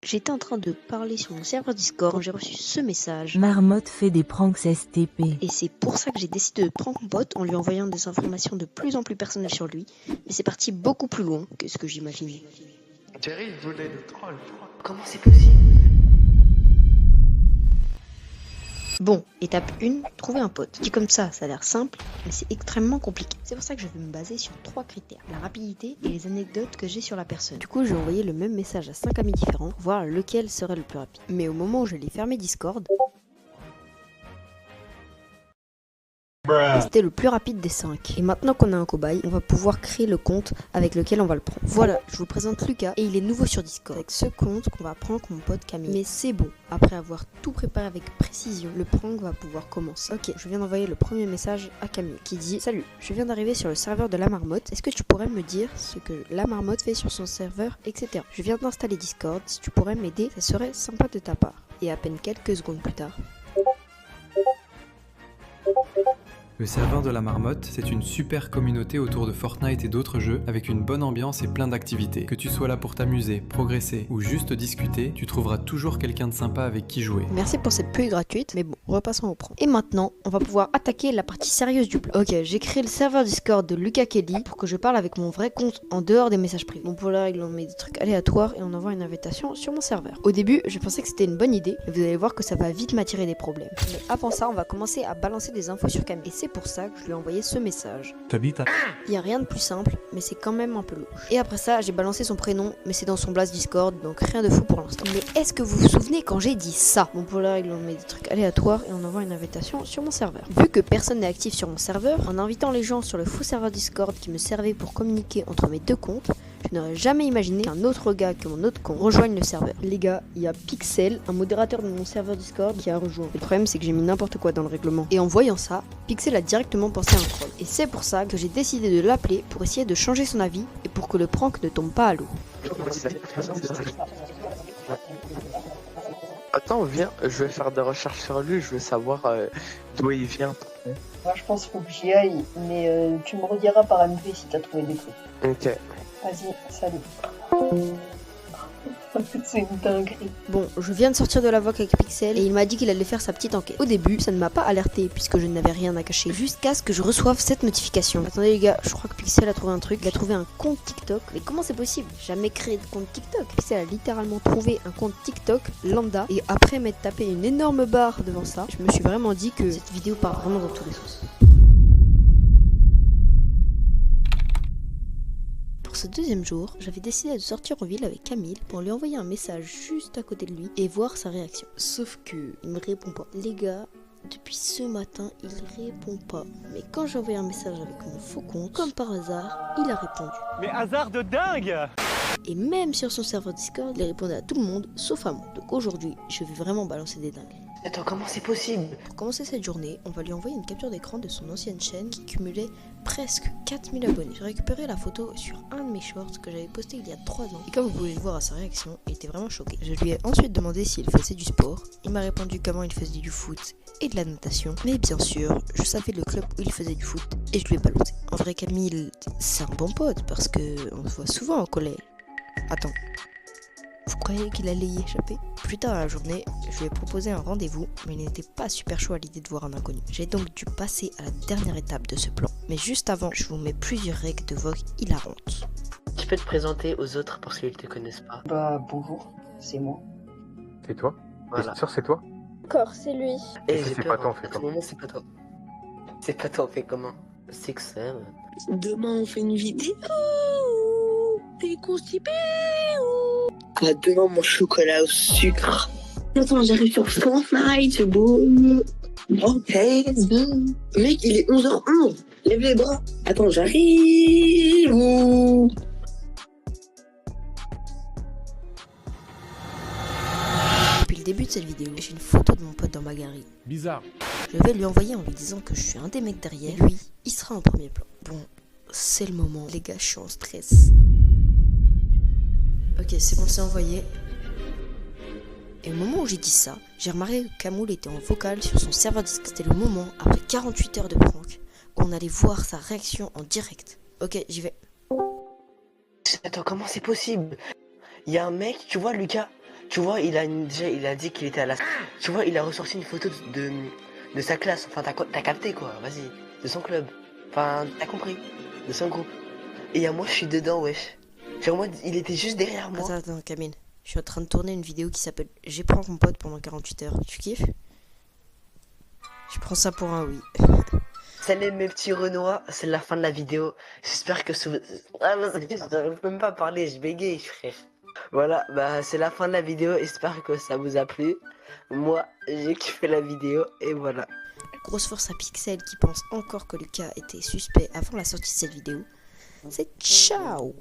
J'étais en train de parler sur mon serveur Discord quand j'ai reçu ce message. Marmotte fait des pranks STP. Et c'est pour ça que j'ai décidé de prendre mon pote en lui envoyant des informations de plus en plus personnelles sur lui. Mais c'est parti beaucoup plus loin que ce que j'imaginais. Jerry voulait le troll. Comment c'est possible? Bon, étape 1, trouver un pote. Dit comme ça a l'air simple, mais c'est extrêmement compliqué. C'est pour ça que je vais me baser sur 3 critères. La rapidité et les anecdotes que j'ai sur la personne. Du coup, j'ai envoyé le même message à 5 amis différents pour voir lequel serait le plus rapide. Mais au moment où je l'ai fermé Discord, c'était le plus rapide des 5. Et maintenant qu'on a un cobaye, on va pouvoir créer le compte avec lequel on va le prendre. Voilà, je vous présente Lucas et il est nouveau sur Discord. Avec ce compte qu'on va prendre comme mon pote Camille. Mais c'est bon, après avoir tout préparé avec précision, le prank va pouvoir commencer. Ok, je viens d'envoyer le premier message à Camille qui dit: Salut, je viens d'arriver sur le serveur de la marmotte. Est-ce que tu pourrais me dire ce que la marmotte fait sur son serveur, etc. Je viens d'installer Discord, si tu pourrais m'aider, ça serait sympa de ta part. Et à peine quelques secondes plus tard. Le serveur de la marmotte, c'est une super communauté autour de Fortnite et d'autres jeux, avec une bonne ambiance et plein d'activités. Que tu sois là pour t'amuser, progresser ou juste discuter, tu trouveras toujours quelqu'un de sympa avec qui jouer. Merci pour cette pub gratuite, mais bon, repassons au prank. Et maintenant, on va pouvoir attaquer la partie sérieuse du plan. Ok, j'ai créé le serveur Discord de Lucas Kelly pour que je parle avec mon vrai compte en dehors des messages privés. Bon, pour la règle, on met des trucs aléatoires et on envoie une invitation sur mon serveur. Au début, je pensais que c'était une bonne idée, mais vous allez voir que ça va vite m'attirer des problèmes. Mais avant ça, on va commencer à balancer des infos sur Camille. Et c'est pour ça que je lui ai envoyé ce message. Il y a rien de plus simple, mais c'est quand même un peu louche. Et après ça, j'ai balancé son prénom, mais c'est dans son blast Discord, donc rien de fou pour l'instant. Mais est-ce que vous vous souvenez quand j'ai dit ça? Bon, pour la règle, on met des trucs aléatoires et on envoie une invitation sur mon serveur. Vu que personne n'est actif sur mon serveur, en invitant les gens sur le faux serveur Discord qui me servait pour communiquer entre mes deux comptes, je n'aurais jamais imaginé qu'un autre gars que mon autre compte rejoigne le serveur. Les gars, il y a Pixel, un modérateur de mon serveur Discord, qui a rejoint. Le problème, c'est que j'ai mis n'importe quoi dans le règlement. Et en voyant ça, Pixel a directement pensé à un troll. Et c'est pour ça que j'ai décidé de l'appeler pour essayer de changer son avis et pour que le prank ne tombe pas à l'eau. Attends, viens, je vais faire des recherches sur lui, je veux savoir d'où il vient. Moi je pense qu'il faut que j'y aille, mais tu me rediras par MP si t'as trouvé des trucs. Ok. Vas-y, salut. C'est une dinguerie. Bon, je viens de sortir de la voix avec Pixel et il m'a dit qu'il allait faire sa petite enquête. Au début, ça ne m'a pas alerté puisque je n'avais rien à cacher, jusqu'à ce que je reçoive cette notification. Attendez les gars, je crois que Pixel a trouvé un truc. Il a trouvé un compte TikTok. Mais comment c'est possible? Jamais créé de compte TikTok. Pixel a littéralement trouvé un compte TikTok lambda et après m'être tapé une énorme barre devant ça, je me suis vraiment dit que cette vidéo part vraiment dans tous les sens. Pour ce deuxième jour, j'avais décidé de sortir en ville avec Camille pour lui envoyer un message juste à côté de lui et voir sa réaction. Sauf que il me répond pas. Les gars, depuis ce matin, il répond pas. Mais quand j'ai envoyé un message avec mon faux compte, comme par hasard, il a répondu. Mais hasard de dingue! Et même sur son serveur Discord, il répondait à tout le monde, sauf à moi. Donc aujourd'hui, je vais vraiment balancer des dingues. Attends, comment c'est possible? Pour commencer cette journée, on va lui envoyer une capture d'écran de son ancienne chaîne qui cumulait presque 4000 abonnés. J'ai récupéré la photo sur un de mes shorts que j'avais posté il y a 3 ans. Et comme vous pouvez le voir à sa réaction, il était vraiment choqué. Je lui ai ensuite demandé s'il faisait du sport. Il m'a répondu comment il faisait du foot et de la natation. Mais bien sûr, je savais le club où il faisait du foot et je lui ai balancé. En vrai, Camille, c'est un bon pote parce que on se voit souvent en collège. Attends. Vous croyez qu'il allait y échapper? Plus tard dans la journée, je lui ai proposé un rendez-vous, mais il n'était pas super chaud à l'idée de voir un inconnu. J'ai donc dû passer à la dernière étape de ce plan. Mais juste avant, je vous mets plusieurs règles de vogue hilarantes. Tu peux te présenter aux autres parce qu'ils te connaissent pas. Bah bonjour, c'est moi. C'est toi? Voilà. T'es sûr c'est toi? D'accord, c'est lui. Et si j'ai c'est peur, pas toi, on en fait ce comment? moment, c'est pas toi. C'est pas toi, on fait comment? C'est que ça. Demain, on fait une vidéo. T'es constipé ou... Ah, demain, mon chocolat au sucre. Attends, j'arrive sur Fortnite, c'est beau. Ok, mec, il est 11h11. Lève les bras. Attends, j'arrive. Ouh. Depuis le début de cette vidéo, j'ai une photo de mon pote dans ma galerie. Bizarre. Je vais lui envoyer en lui disant que je suis un des mecs derrière. Lui, il sera en premier plan. Bon, c'est le moment. Les gars, je suis en stress. Ok, c'est bon, c'est envoyé. Et au moment où j'ai dit ça, j'ai remarqué que Camoul était en vocal sur son serveur Discord. C'était le moment, après 48 heures de prank, où on allait voir sa réaction en direct. Ok, j'y vais. Attends, comment c'est possible? Il y a un mec, tu vois, Lucas, Tu vois, déjà, il a dit qu'il était à la... Tu vois, il a ressorti une photo de sa classe. Enfin, t'as capté, quoi. Vas-y. De son club. Enfin, t'as compris. De son groupe. Et moi, je suis dedans, wesh. Genre, moi, il était juste derrière moi. Attends, Camille. Je suis en train de tourner une vidéo qui s'appelle J'ai pris mon pote pendant 48 heures. Tu kiffes? Je prends ça pour un oui. Salut mes petits Renois, c'est la fin de la vidéo. J'espère que... Ah, je peux même pas parler, je bégaye, frère. Voilà, bah c'est la fin de la vidéo. J'espère que ça vous a plu. Moi, j'ai kiffé la vidéo et voilà. Grosse force à Pixel qui pense encore que Lucas était suspect avant la sortie de cette vidéo. C'est ciao!